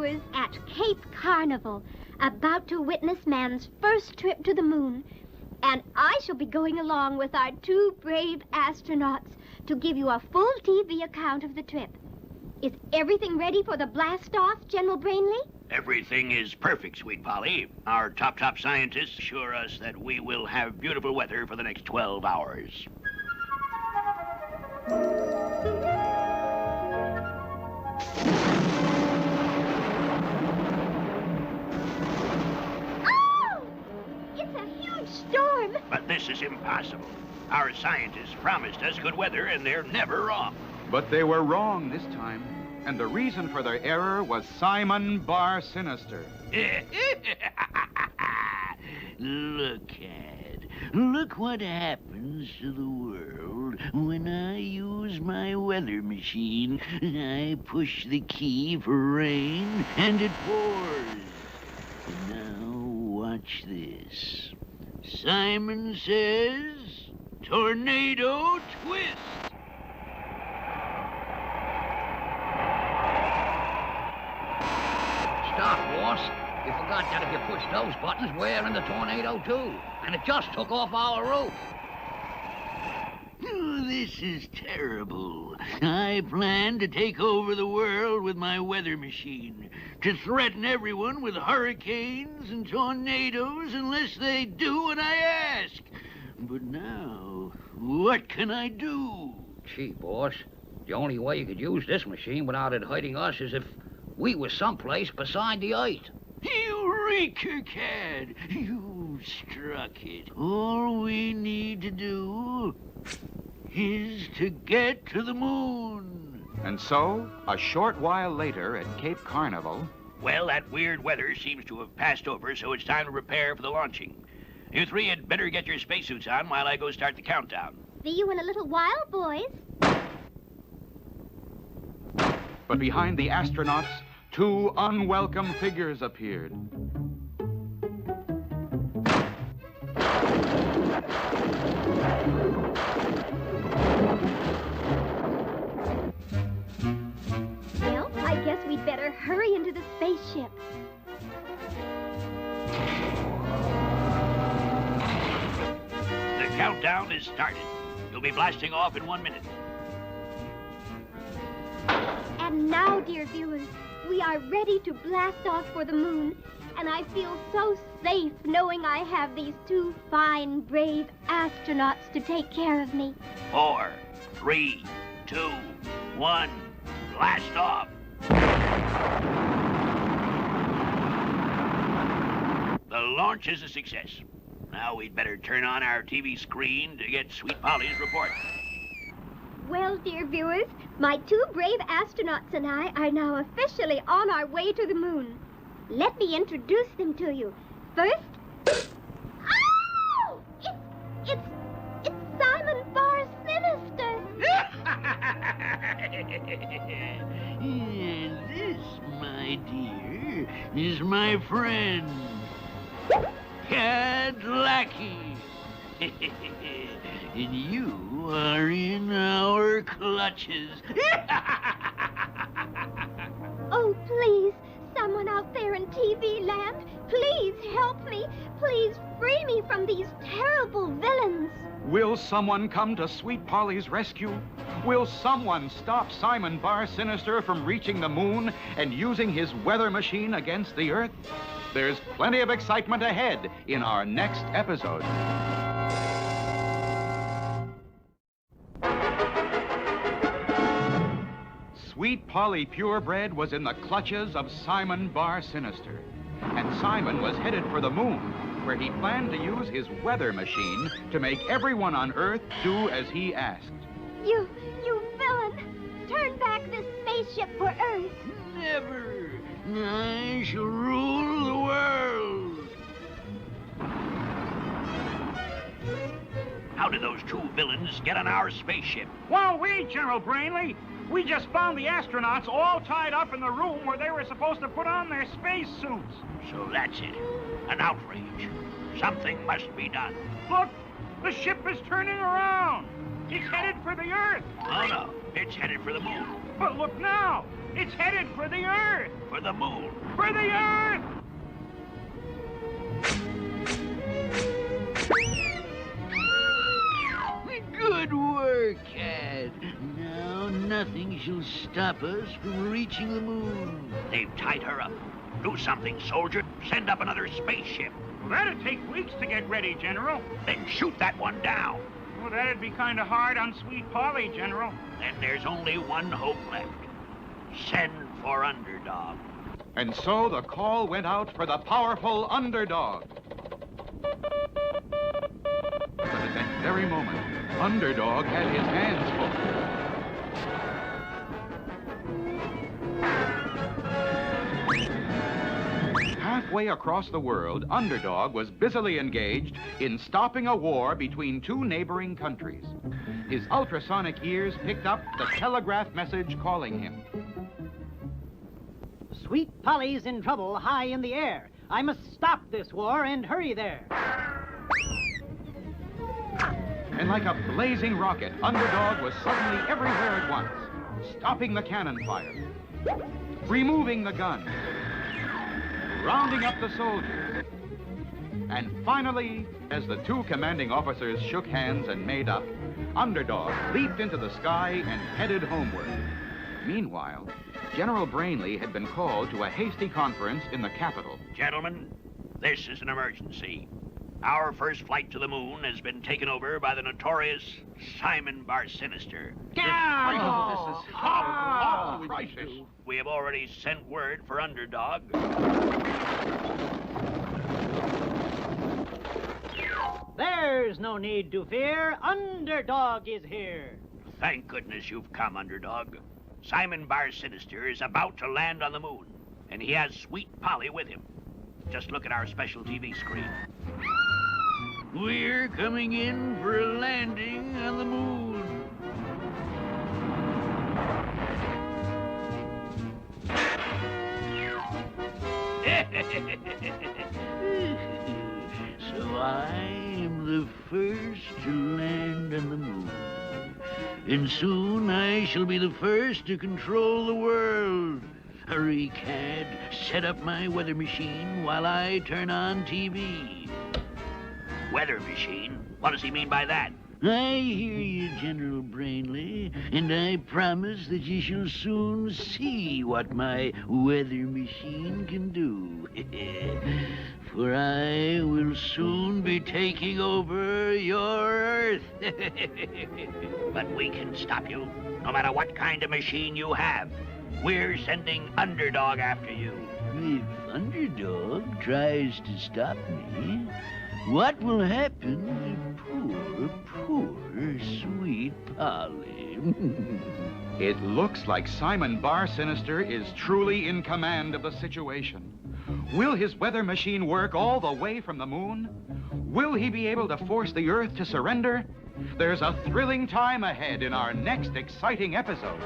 viewers, at Cape Carnival, about to witness man's first trip to the moon. And I shall be going along with our two brave astronauts to give you a full TV account of the trip. Is everything ready for the blast-off, General Brainley? Everything is perfect, Sweet Polly. Our top scientists assure us that we will have beautiful weather for the next 12 hours. Oh! It's a huge storm! But this is impossible. Our scientists promised us good weather, and they're never wrong. But they were wrong this time. And the reason for their error was Simon Bar Sinister. Look, Cat. Look what happens to the world when I use my weather machine. I push the key for rain, and it pours. Now watch this. Simon says, tornado twist. Stop, boss. You forgot that if you push those buttons, we're in the tornado, too. And it just took off our roof. Oh, this is terrible. I plan to take over the world with my weather machine, to threaten everyone with hurricanes and tornadoes unless they do what I ask. But now, what can I do? Gee, boss, the only way you could use this machine without it hurting us is if we were someplace beside the Earth. Eureka, Cad! You struck it. All we need to do is to get to the moon. And so, a short while later at Cape Carnival... Well, that weird weather seems to have passed over, so it's time to prepare for the launching. You three had better get your spacesuits on while I go start the countdown. See you in a little while, boys. But behind the astronauts, two unwelcome figures appeared. Well, I guess we'd better hurry into the spaceship. The countdown is started. You'll be blasting off in 1 minute. And now, dear viewers, we are ready to blast off for the moon, and I feel so safe knowing I have these two fine, brave astronauts to take care of me. 4, 3, 2, 1, blast off. The launch is a success. Now we'd better turn on our TV screen to get Sweet Polly's report. Well, dear viewers, my two brave astronauts and I are now officially on our way to the moon. Let me introduce them to you. First... Oh! It's Simon Bar Sinister! And this, my dear, is my friend, Cad Lackey. And you are in our clutches. Oh, please, someone out there in TV land, please help me. Please free me from these terrible villains. Will someone come to Sweet Polly's rescue? Will someone stop Simon Bar Sinister from reaching the moon and using his weather machine against the Earth? There's plenty of excitement ahead in our next episode. Sweet Polly Purebred was in the clutches of Simon Bar Sinister. And Simon was headed for the moon, where he planned to use his weather machine to make everyone on Earth do as he asked. You villain! Turn back this spaceship for Earth! Never! I shall rule the world! How did those two villains get on our spaceship? Well, General Brainley, we just found the astronauts all tied up in the room where they were supposed to put on their spacesuits. So that's it. An outrage. Something must be done. Look, the ship is turning around. It's headed for the Earth. Oh, no. It's headed for the moon. But look now. It's headed for the Earth. For the moon. For the Earth! Good work, Cat. Now nothing shall stop us from reaching the moon. They've tied her up. Do something, soldier. Send up another spaceship. Well, that'd take weeks to get ready, General. Then shoot that one down. Well, that'd be kind of hard on Sweet Polly, General. Then there's only one hope left. Send for Underdog. And so the call went out for the powerful Underdog. But at that very moment, Underdog had his hands full. Halfway across the world, Underdog was busily engaged in stopping a war between two neighboring countries. His ultrasonic ears picked up the telegraph message calling him. Sweet Polly's in trouble high in the air. I must stop this war and hurry there. And like a blazing rocket, Underdog was suddenly everywhere at once, stopping the cannon fire, removing the gun, rounding up the soldiers. And finally, as the two commanding officers shook hands and made up, Underdog leaped into the sky and headed homeward. Meanwhile, General Brainley had been called to a hasty conference in the capital. Gentlemen, this is an emergency. Our first flight to the moon has been taken over by the notorious Simon Bar-Sinister. This is a crisis. We have already sent word for Underdog. There's no need to fear. Underdog is here. Thank goodness you've come, Underdog. Simon Bar-Sinister is about to land on the moon, and he has Sweet Polly with him. Just look at our special TV screen. We're coming in for a landing on the moon. So I'm the first to land on the moon. And soon I shall be the first to control the world. Hurry, Cad. Set up my weather machine while I turn on TV. Weather machine? What does he mean by that? I hear you, General Brainley, and I promise that you shall soon see what my weather machine can do. For I will soon be taking over your Earth. But we can stop you, no matter what kind of machine you have. We're sending Underdog after you. If Underdog tries to stop me, what will happen to poor Sweet Polly? It looks like Simon Bar-Sinister is truly in command of the situation. Will his weather machine work all the way from the moon? Will he be able to force the Earth to surrender? There's a thrilling time ahead in our next exciting episode.